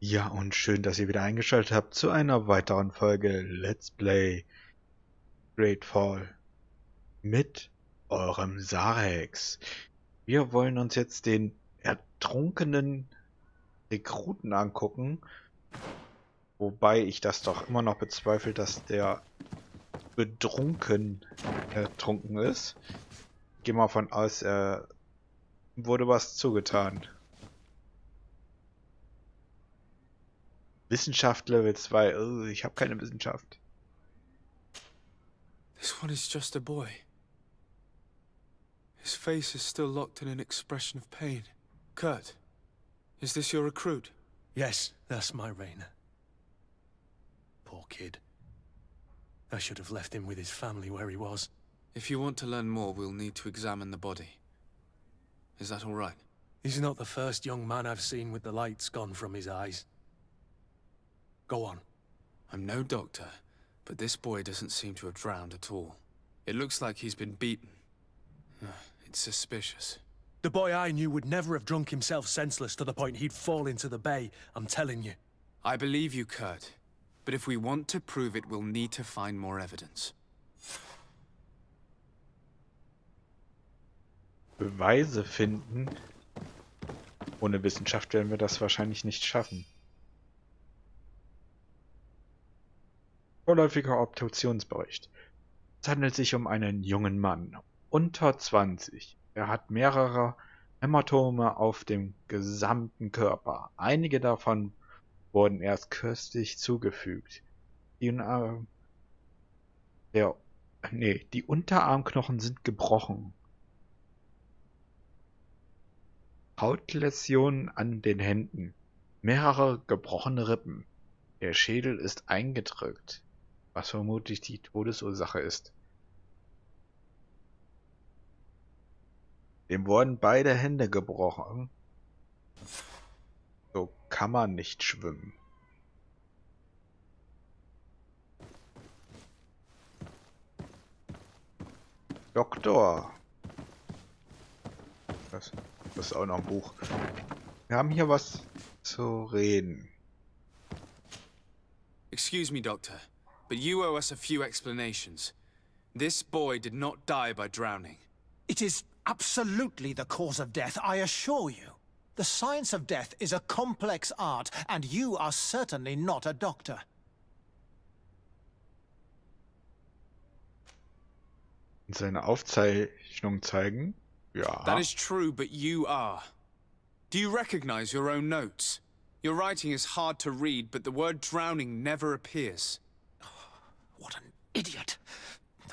Ja, und schön, dass ihr wieder eingeschaltet habt zu einer weiteren Folge Let's Play GreedFall mit eurem Sarex. Wir wollen uns jetzt den ertrunkenen Rekruten angucken, wobei ich das doch immer noch bezweifle, dass der betrunken ertrunken ist. Ich gehe mal von aus, er wurde was zugetan. Wissenschaft Level 2. Oh, ich habe keine Wissenschaft. This one is just a boy. His face is still locked in an expression of pain. Kurt, is this your recruit? Yes, that's my Rainer. Poor kid. I should have left him with his family where he was. If you want to learn more, we'll need to examine the body. Is that all right? He's not the first young man I've seen with the lights gone from his eyes. Go on. I'm no doctor, but this boy doesn't seem to have drowned at all. It looks like he's been beaten. It's suspicious. The boy I knew would never have drunk himself senseless to the point he'd fall into the bay, I'm telling you. I believe you, Kurt. But if we want to prove it, we'll need to find more evidence. Beweise finden. Ohne Wissenschaft werden wir das wahrscheinlich nicht schaffen. Vorläufiger Obduktionsbericht. Es handelt sich um einen jungen Mann, unter 20. Er hat mehrere Hämatome auf dem gesamten Körper. Einige davon wurden erst kürzlich zugefügt. Die Unterarmknochen sind gebrochen. Hautläsionen an den Händen. Mehrere gebrochene Rippen. Der Schädel ist eingedrückt, was vermutlich die Todesursache ist. Dem wurden beide Hände gebrochen. So kann man nicht schwimmen. Doktor. Das ist auch noch ein Buch. Wir haben hier was zu reden. Excuse me, Doctor, but you owe us a few explanations. This boy did not die by drowning. It is absolutely the cause of death, I assure you. The science of death is a complex art, and you are certainly not a doctor. Seine Aufzeichnung zeigen. Ja. That is true, but you are. Do you recognize your own notes? Your writing is hard to read, but the word drowning never appears. What an idiot.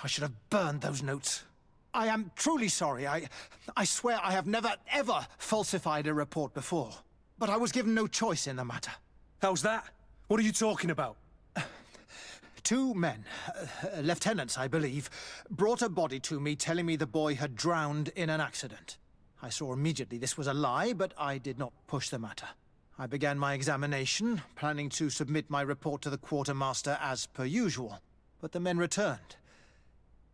I should have burned those notes. I am truly sorry. I swear I have never, ever falsified a report before. But I was given no choice in the matter. How's that? What are you talking about? Two men, lieutenants I believe, brought a body to me telling me the boy had drowned in an accident. I saw immediately this was a lie, but I did not push the matter. I began my examination, planning to submit my report to the quartermaster as per usual. But the men returned.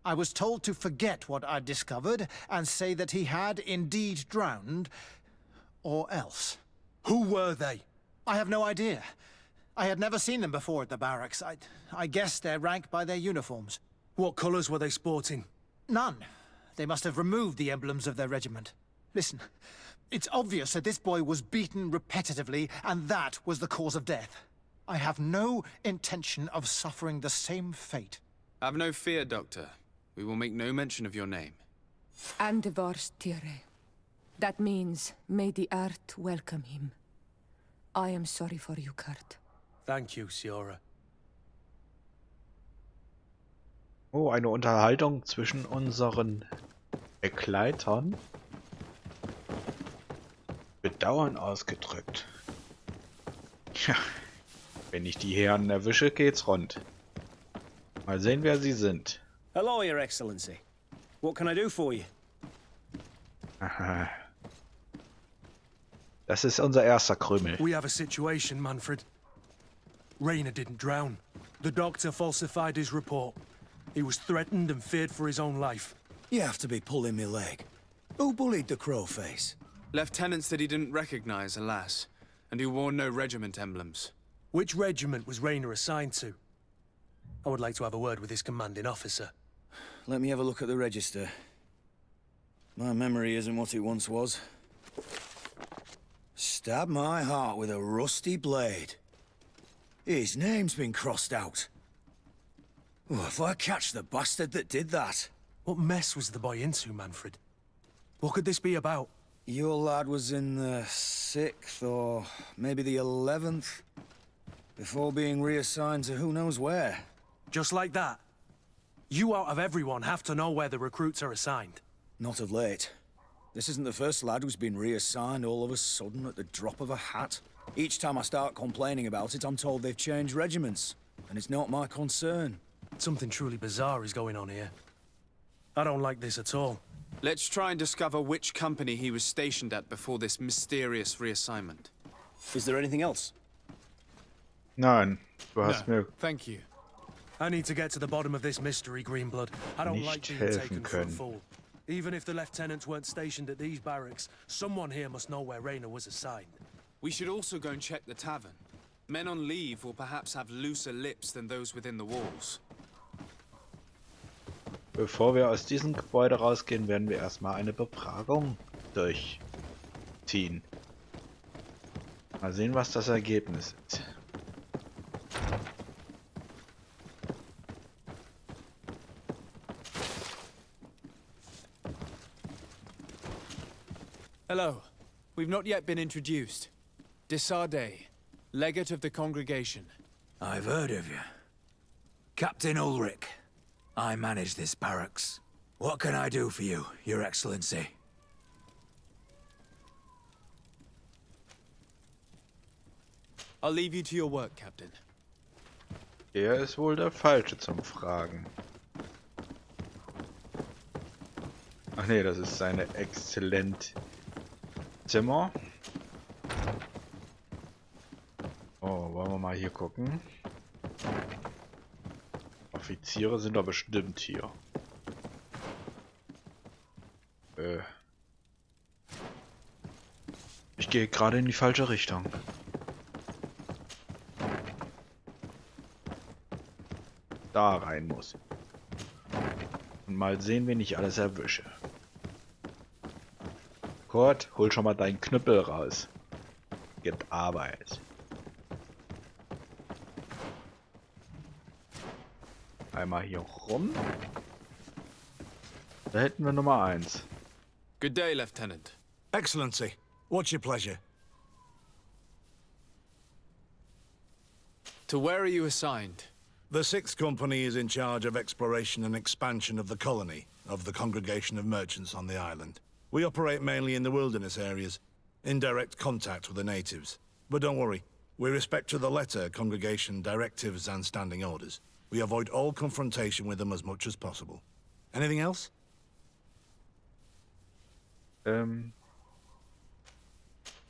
I was told to forget what I'd discovered and say that he had indeed drowned, or else. Who were they? I have no idea. I had never seen them before at the barracks. I guessed their rank by their uniforms. What colours were they sporting? None. They must have removed the emblems of their regiment. Listen, it's obvious that this boy was beaten repetitively, and that was the cause of death. I have no intention of suffering the same fate. Have no fear, Doctor. We will make no mention of your name. Andevarstire. That means, may the earth welcome him. I am sorry for you, Kurt. Thank you, Siora. Oh, eine Unterhaltung zwischen unseren Begleitern. Bedauern ausgedrückt. Tja, wenn ich die Herren erwische, geht's rund. Mal sehen, wer sie sind. Hello, Your Excellency. What can I do for you? Aha. Das ist unser erster Krümel. We have a situation, Manfred. Rainer didn't drown. The doctor falsified his report. He was threatened and feared for his own life. You have to be pulling me leg. Who bullied the crow face? Lieutenants that he didn't recognize, alas. and who wore no regiment emblems. Which regiment was Rayner assigned to? I would like to have a word with his commanding officer. Let me have a look at the register. My memory isn't what it once was. Stab my heart with a rusty blade. His name's been crossed out. Oh, if I catch the bastard that did that. What mess was the boy into, Manfred? What could this be about? Your lad was in the 6th or maybe the 11th, before being reassigned to who knows where. Just like that? You out of everyone have to know where the recruits are assigned. Not of late. This isn't the first lad who's been reassigned all of a sudden at the drop of a hat. Each time I start complaining about it, I'm told they've changed regiments, and it's not my concern. Something truly bizarre is going on here. I don't like this at all. Let's try and discover which company he was stationed at before this mysterious reassignment. Is there anything else? Nein, du hast No, mir thank you. I need to get to the bottom of this mystery, Greenblood. I don't like Nicht being helfen taken for a können. fool. Even if the lieutenants weren't stationed at these barracks, someone here must know where Rayner was assigned. We should also go and check the tavern. Men on leave will perhaps have looser lips than those within the walls. Bevor wir aus diesem Gebäude rausgehen, werden wir erstmal eine Befragung durchziehen. Mal sehen, was das Ergebnis ist. Hello. We've not yet been introduced. Desardet, legate of the congregation. I've heard of you. Captain Ulrich. I manage this barracks. What can I do for you, Your Excellency? I'll leave you to your work, Captain. Er ist wohl der Falsche zum Fragen. Ach nee, das ist seine Exzellenzzimmer. Oh, wollen wir mal hier gucken. Offiziere sind doch bestimmt hier. Ich gehe gerade in die falsche Richtung. Da rein muss. Und mal sehen, wen ich alles erwische. Kurt, hol schon mal deinen Knüppel raus. Gibt Arbeit. Einmal hier rum. Da hätten wir Nummer 1. Good day, Lieutenant. Excellency, what's your pleasure? To where are you assigned? The 6th Company is in charge of exploration and expansion of the colony of the Congregation of Merchants on the island. We operate mainly in the wilderness areas, in direct contact with the natives. But don't worry, we respect to the letter congregation directives and standing orders. We avoid all confrontation with them as much as possible. Anything else? That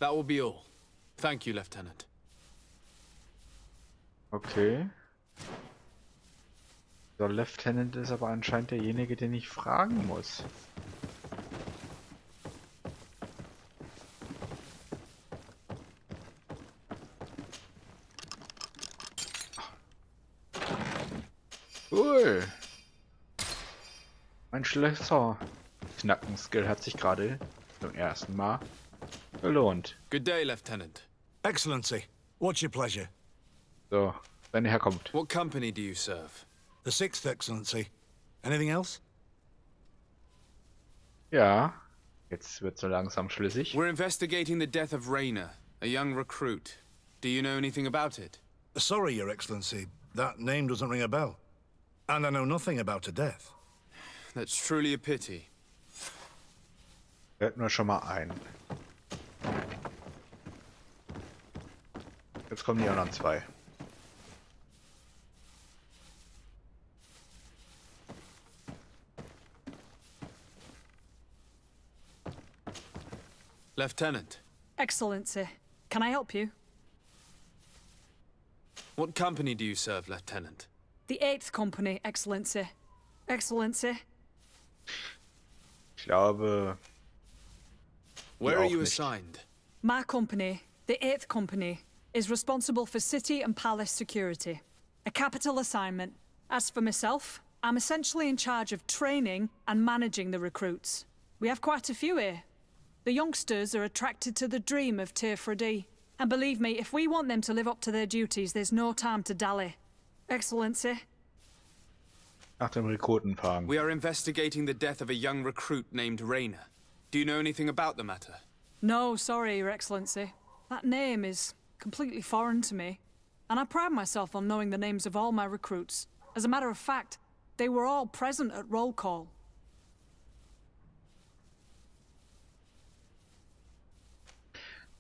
will be all. Thank you, Lieutenant. Okay. Der Lieutenant ist aber anscheinend derjenige, den ich fragen muss. Cool. Mein Schlösser-Knacken-Skill hat sich gerade zum ersten Mal gelohnt. Good day, Lieutenant. Excellency, what's your pleasure? So, wenn er herkommt. What company do you serve? The 6th, Excellency. Anything else? Ja, jetzt wird so langsam schlüssig. We're investigating the death of Rayner, a young recruit. Do you know anything about it? Sorry, Your Excellency. That name doesn't ring a bell. And I know nothing about her death. That's truly a pity. Hört nur schon mal ein. Jetzt kommen die anderen zwei. Lieutenant, Excellency, can I help you? what company do you serve, Lieutenant? The 8th Company, Excellency. Excellency. Ich glaube, Where auch are you nicht. assigned? My company The 8th Company is responsible for city and palace security. A capital assignment. As for myself, I'm essentially in charge of training and managing the recruits. We have quite a few here. The youngsters are attracted to the dream of Tearfredi. And believe me, if we want them to live up to their duties, there's no time to dally. Excellency. Nach dem Rekruten fragen. We are investigating the death of a young recruit named Rainer. Do you know anything about the matter? No, sorry, Your Excellency. That name is completely foreign to me. And I pride myself on knowing the names of all my recruits. As a matter of fact, they were all present at roll call.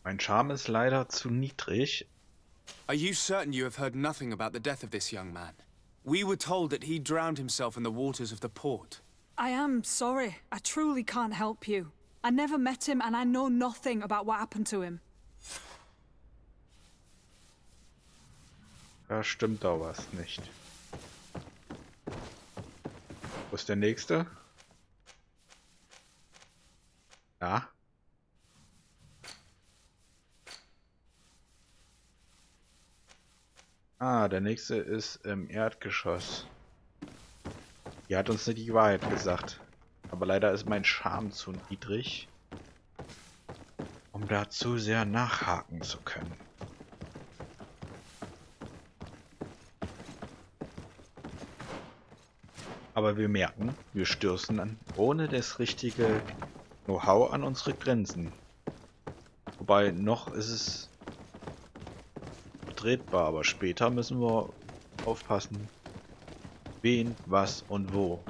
Mein Charme ist leider zu niedrig. Are you certain you have heard nothing about the death of this young man? We were told that he drowned himself in the waters of the port. I am sorry. I truly can't help you. I never met him and I know nothing about what happened to him. Da stimmt doch was nicht. Wo ist der nächste? Ja. Ah, der nächste ist im Erdgeschoss. Die hat uns nicht die Wahrheit gesagt. Aber leider ist mein Charme zu niedrig, um da zu sehr nachhaken zu können. Aber wir merken, wir stürzen ohne das richtige Know-how an unsere Grenzen. Wobei, noch ist es betretbar, aber später müssen wir aufpassen, wen, was und wo.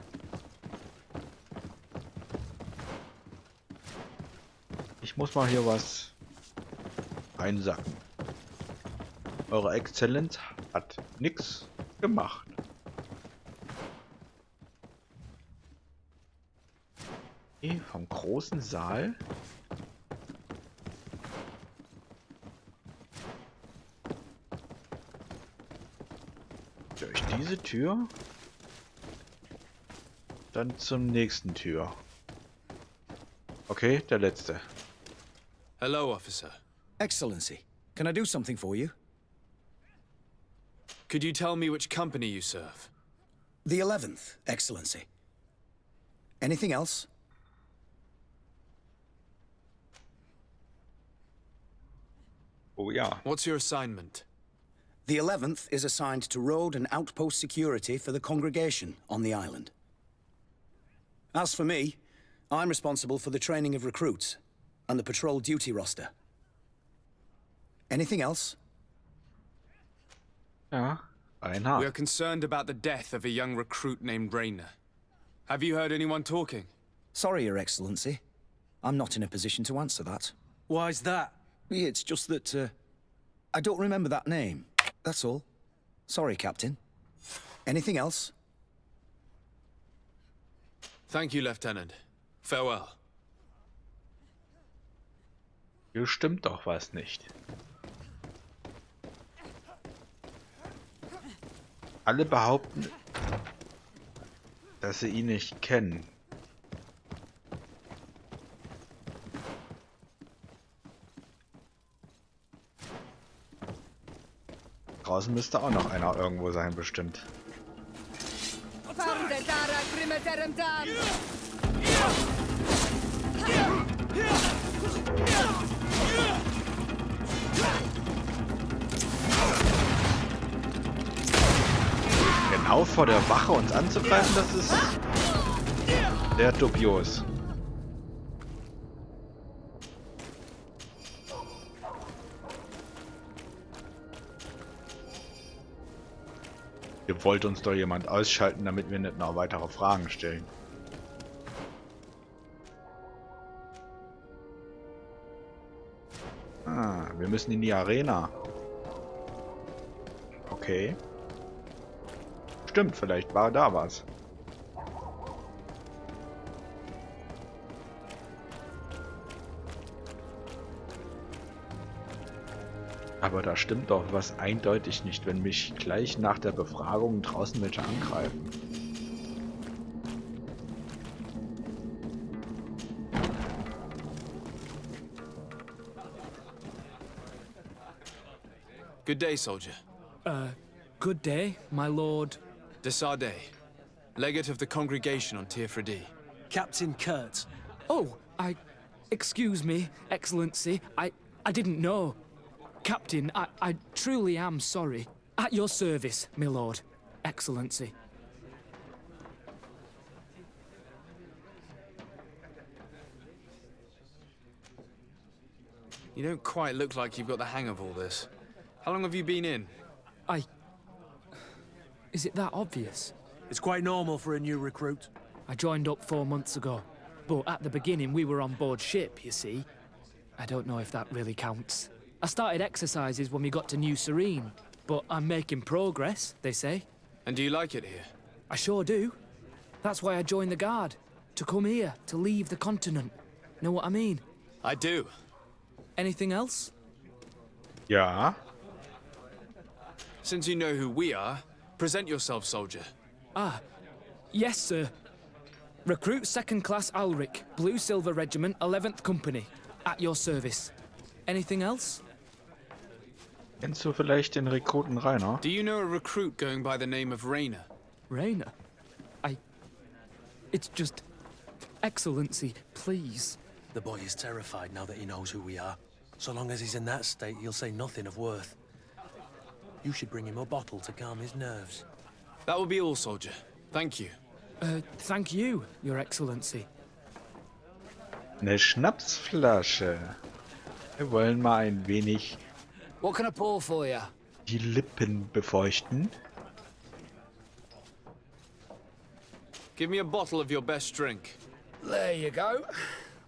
Ich muss mal hier was einsacken. Eure Exzellenz hat nichts gemacht. Vom großen Saal. Durch diese Tür. Dann zum nächsten Tür. Okay, der letzte. Hello, officer. Excellency, can I do something for you? Could you tell me which company you serve? The 11th, Excellency. Anything else? Oh ja. What's your assignment? The 11th is assigned to road and outpost security for the congregation on the island. As for me, I'm responsible for the training of recruits and the patrol duty roster. Anything else? Ja, We are Reinhard. concerned about the death of a young recruit named Rainer. Have you heard anyone talking? Sorry, Your Excellency. I'm not in a position to answer that. Why's that? It's just that, I don't remember that name. That's all. Sorry, Captain. Anything else? Thank you, Lieutenant. Farewell. Hier stimmt doch was nicht. Alle behaupten, dass sie ihn nicht kennen. Draußen müsste auch noch einer irgendwo sein, bestimmt. Genau vor der Wache uns anzugreifen, das ist sehr dubios. Ihr wollt uns doch jemand ausschalten, damit wir nicht noch weitere Fragen stellen. Ah, wir müssen in die Arena. Okay. Stimmt, vielleicht war da was. Aber da stimmt doch was eindeutig nicht, wenn mich gleich nach der Befragung draußen welche angreifen. Good day, soldier. Good day, my lord. Desardet, legate of the congregation on Tirfredi. Captain Kurz. Oh, excuse me, Excellency. I didn't know. Captain, I truly am sorry. At your service, my lord. Excellency. You don't quite look like you've got the hang of all this. How long have you been in? Is it that obvious? It's quite normal for a new recruit. I joined up 4 months ago. But at the beginning, we were on board ship, you see. I don't know if that really counts. I started exercises when we got to New Serene. But I'm making progress, they say. And do you like it here? I sure do. That's why I joined the Guard. To come here, to leave the continent. Know what I mean? I do. Anything else? Ja. Since you know who we are, present yourself, soldier. Yes, sir. Recruit 2nd Class Ulrich, Blue Silver Regiment, 11th Company. At your service. Anything else? Kennst du vielleicht den Rekruten Rainer? Do you know a recruit going by the name of Rainer? Rainer? It's just... Excellency, please. The boy is terrified now that he knows who we are. So long as he's in that state, he'll say nothing of worth. You should bring him a bottle to calm his nerves. That will be all, soldier. Thank you. Thank you, Your Excellency. Eine Schnapsflasche. Wir wollen mal ein wenig What can I pour for you? die Lippen befeuchten. Give me a bottle of your best drink. There you go.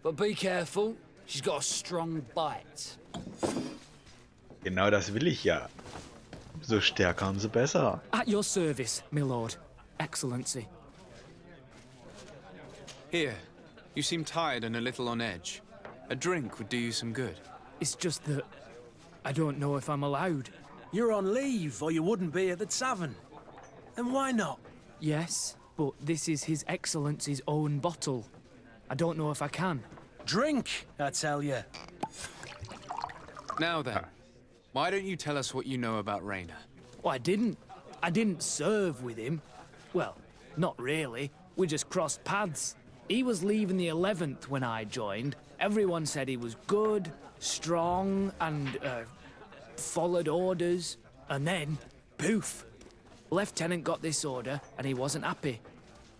But be careful. She's got a strong bite. Genau das will ich ja. So stärker, umso besser. At your service, my lord. Excellency. Here. You seem tired and a little on edge. A drink would do you some good. It's just that... I don't know if I'm allowed. You're on leave, or you wouldn't be at the tavern. And why not? Yes, but this is His Excellency's own bottle. I don't know if I can. Drink, I tell you. Now then, why don't you tell us what you know about Rainer? Well, I didn't serve with him. Well, not really. We just crossed paths. He was leaving the 11th when I joined. Everyone said he was good, strong, and, followed orders. And then, poof. Lieutenant got this order, and he wasn't happy.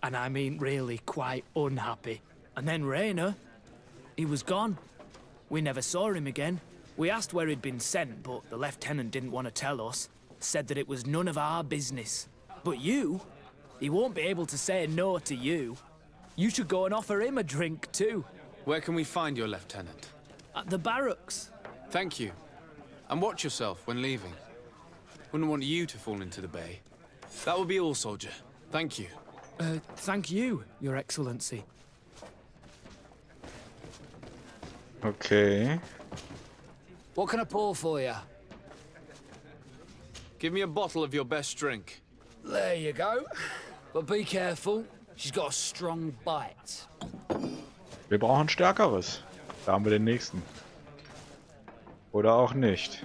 And I mean really quite unhappy. And then Rainer, he was gone. We never saw him again. We asked where he'd been sent, but the lieutenant didn't want to tell us. Said that it was none of our business. But you, he won't be able to say no to you. You should go and offer him a drink too. Where can we find your lieutenant? At the barracks. Thank you. And watch yourself when leaving. Wouldn't want you to fall into the bay. That will be all, soldier. Thank you. Thank you, Your Excellency. Okay. What can I pour for you? Give me a bottle of your best drink. There you go. But be careful. She's got a strong bite. Wir brauchen stärkeres. Da haben wir den nächsten. Oder auch nicht.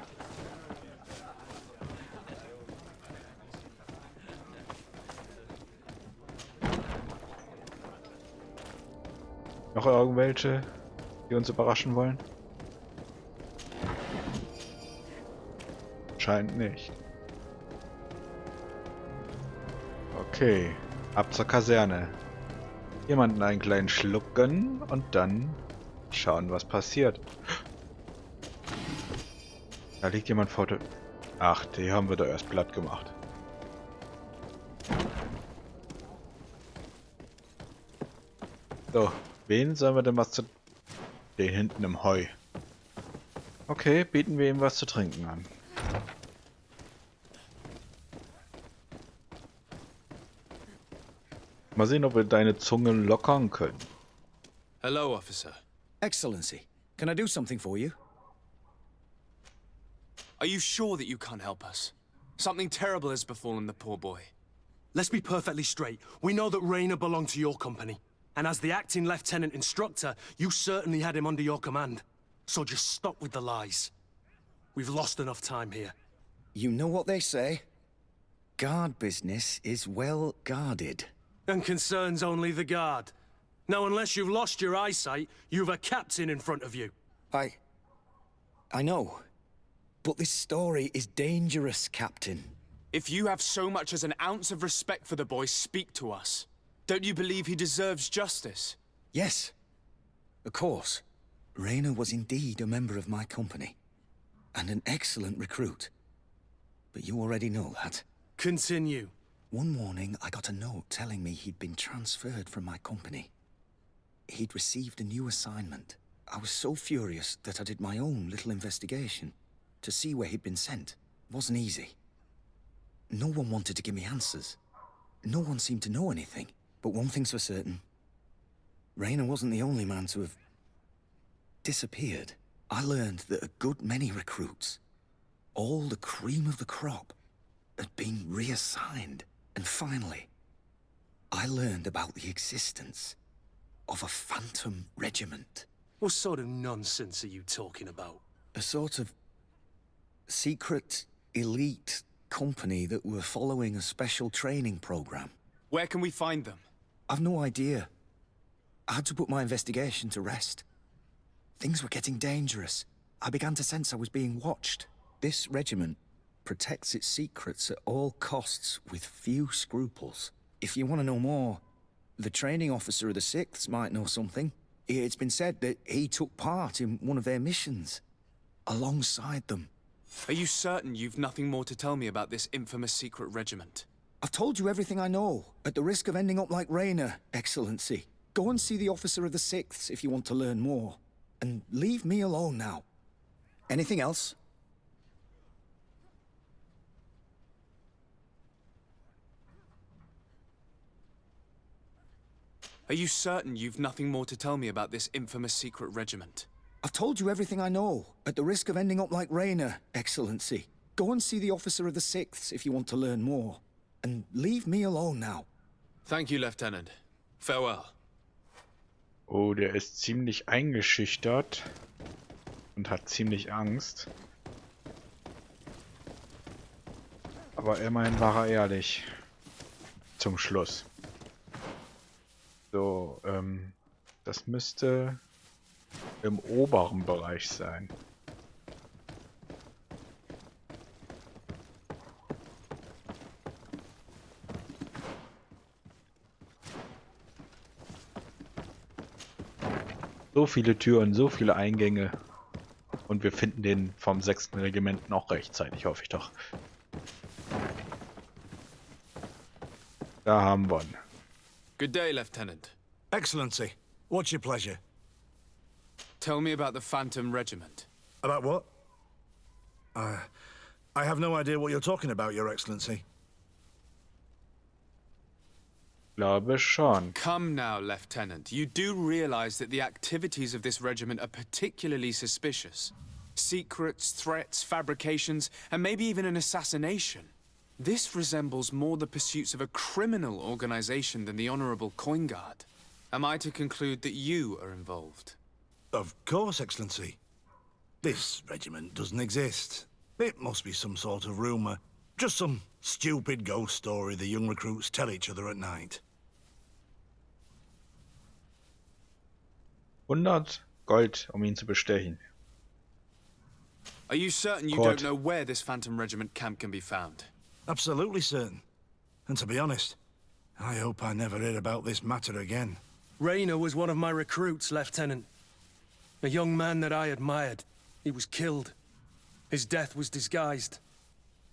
Noch irgendwelche, die uns überraschen wollen? Scheint nicht. Okay, ab zur Kaserne. Jemanden einen kleinen Schluck gönnen und dann schauen, was passiert. Da liegt jemand vor der... Ach, die haben wir da erst platt gemacht. So, wen sollen wir denn was zu... Den hinten im Heu. Okay, bieten wir ihm was zu trinken an. Mal sehen, ob wir deine Zunge lockern können. Hello, officer. Excellency, can I do something for you? Are you sure that you can't help us? Something terrible has befallen the poor boy. Let's be perfectly straight. We know that Rainer belonged to your company. And as the acting lieutenant instructor, you certainly had him under your command. So just stop with the lies. We've lost enough time here. You know what they say? Guard business is well guarded. And concerns only the guard. Now, unless you've lost your eyesight, you've a captain in front of you. I know. But this story is dangerous, Captain. If you have so much as an ounce of respect for the boy, speak to us. Don't you believe he deserves justice? Yes. Of course. Raina was indeed a member of my company. And an excellent recruit. But you already know that. Continue. One morning, I got a note telling me he'd been transferred from my company. He'd received a new assignment. I was so furious that I did my own little investigation to see where he'd been sent. It wasn't easy. No one wanted to give me answers. No one seemed to know anything. But one thing's for certain. Raina wasn't the only man to have disappeared. I learned that a good many recruits, all the cream of the crop, had been reassigned. And finally, I learned about the existence of a phantom regiment. What sort of nonsense are you talking about? A sort of secret, elite company that were following a special training program. Where can we find them? I've no idea. I had to put my investigation to rest. Things were getting dangerous. I began to sense I was being watched. This regiment protects its secrets at all costs with few scruples. If you want to know more, the training officer of the 6th might know something. It's been said that he took part in one of their missions, alongside them. Are you certain you've nothing more to tell me about this infamous secret regiment? I've told you everything I know, at the risk of ending up like Raina, Excellency. Go and see the officer of the 6th if you want to learn more. And leave me alone now. Anything else? Are you certain you've nothing more to tell me about this infamous secret regiment? I've told you everything I know, at the risk of ending up like Raina, Excellency. Go and see the officer of the 6th if you want to learn more. And leave me alone now. Thank you, Lieutenant. Farewell. Oh, der ist ziemlich eingeschüchtert und hat ziemlich Angst. Aber immerhin war er ehrlich. Zum Schluss. So, das müsste im oberen Bereich sein. So viele Türen, so viele Eingänge. Und wir finden den vom 6. Regiment noch rechtzeitig, hoffe ich doch. Da haben wir ihn. Good day, Lieutenant. Excellency, what's your pleasure? Tell me about the Phantom Regiment. About what? I have no idea what you're talking about, Your Excellency. Glaube schon. Come now, Lieutenant. You do realize that the activities of this regiment are particularly suspicious. Secrets, threats, fabrications, and maybe even an assassination. This resembles more the pursuits of a criminal organization than the Honorable Coin Guard. Am I to conclude that you are involved? Of course, Excellency. This regiment doesn't exist. It must be some sort of rumor. Just some stupid ghost story the young recruits tell each other at night. 100 Gold, um ihn zu bestechen. Are you certain you don't know where this Phantom Regiment camp can be found? Absolutely certain. And to be honest, I hope I never hear about this matter again. Raina was one of my recruits, Lieutenant. A young man that I admired. He was killed. His death was disguised.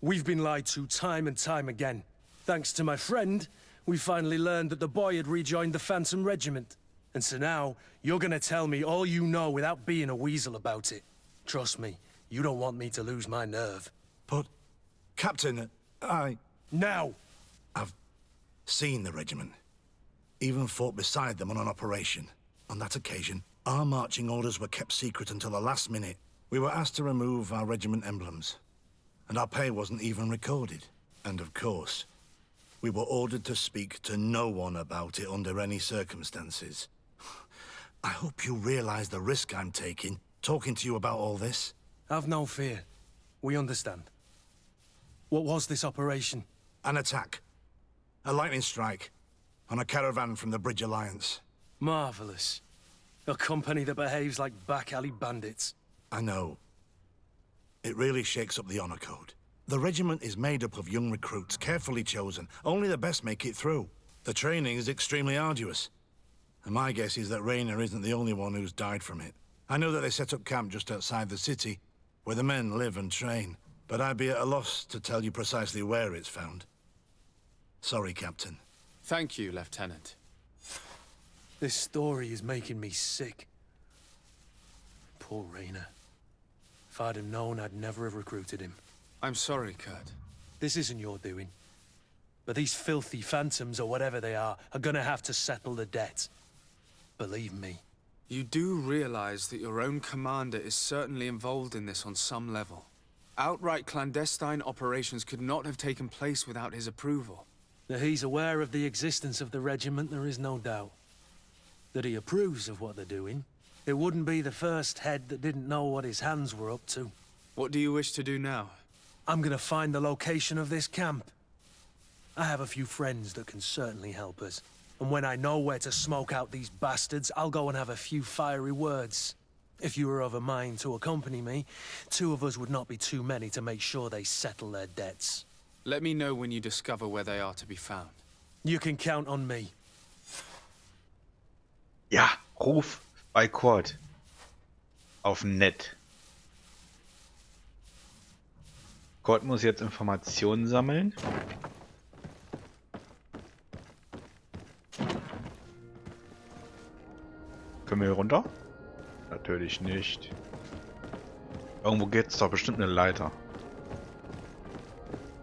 We've been lied to time and time again. Thanks to my friend, we finally learned that the boy had rejoined the Phantom Regiment. And so now, you're gonna tell me all you know without being a weasel about it. Trust me, you don't want me to lose my nerve. But, Captain, Now! I've seen the regiment. Even fought beside them on an operation. On that occasion, our marching orders were kept secret until the last minute. We were asked to remove our regiment emblems. And our pay wasn't even recorded. And of course, we were ordered to speak to no one about it under any circumstances. I hope you realize the risk I'm taking, talking to you about all this. Have no fear. We understand. What was this operation? An attack. A lightning strike. On a caravan from the Bridge Alliance. Marvelous. A company that behaves like back alley bandits. I know. It really shakes up the honor code. The regiment is made up of young recruits, carefully chosen. Only the best make it through. The training is extremely arduous. And my guess is that Raynor isn't the only one who's died from it. I know that they set up camp just outside the city, where the men live and train. But I'd be at a loss to tell you precisely where it's found. Sorry, Captain. Thank you, Lieutenant. This story is making me sick. Poor Raynor. If I'd have known, I'd never have recruited him. I'm sorry, Kurt. This isn't your doing. But these filthy phantoms, or whatever they are gonna have to settle the debt. Believe me. You do realize that your own commander is certainly involved in this on some level. Outright clandestine operations could not have taken place without his approval. That he's aware of the existence of the regiment, there is no doubt. That he approves of what they're doing. It wouldn't be the first head that didn't know what his hands were up to. What do you wish to do now? I'm gonna find the location of this camp. I have a few friends that can certainly help us. And when I know where to smoke out these bastards, I'll go and have a few fiery words. If you were of a mind to accompany me, 2 of us would not be too many to make sure they settle their debts. Let me know when you discover where they are to be found. You can count on me. Ja, Ruf bei Quad. Auf Net. Quad muss jetzt Informationen sammeln. Können wir hier runter? Natürlich nicht. Irgendwo geht's doch bestimmt eine Leiter.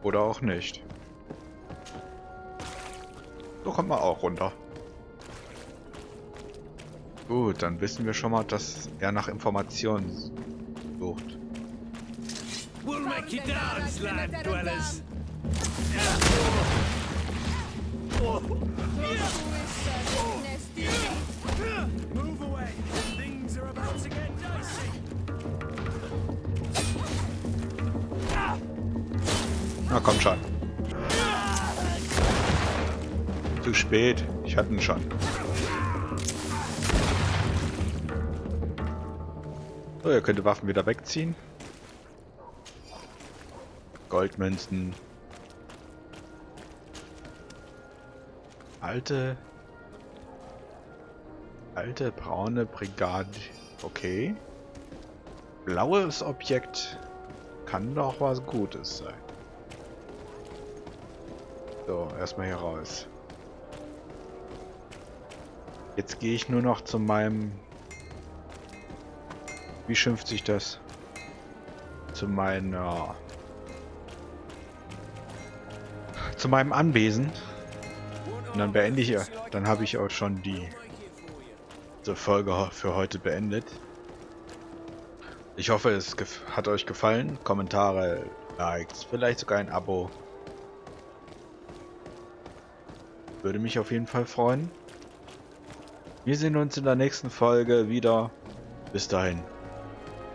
Oder auch nicht. So kommt man auch runter. Gut, dann wissen wir schon mal, dass er nach Informationen sucht. We'll make you dance, land dwellers. Move away. Things are about to get dicey. Na komm schon. Zu spät. Ich hatte ihn schon. So, ihr könnt die Waffen wieder wegziehen. Goldmünzen. Alte braune Brigade. Okay. Blaues Objekt. Kann doch was Gutes sein. So, erstmal hier raus. Jetzt gehe ich nur noch zu meinem... Wie schimpft sich das? Zu meiner... Zu meinem Anwesen. Und dann beende ich... Dann habe ich auch schon die Folge für heute beendet. Ich hoffe, es hat euch gefallen. Kommentare, Likes, vielleicht sogar ein Abo. Würde mich auf jeden Fall freuen. Wir sehen uns in der nächsten Folge wieder. Bis dahin.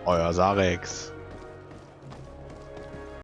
Euer Sarex.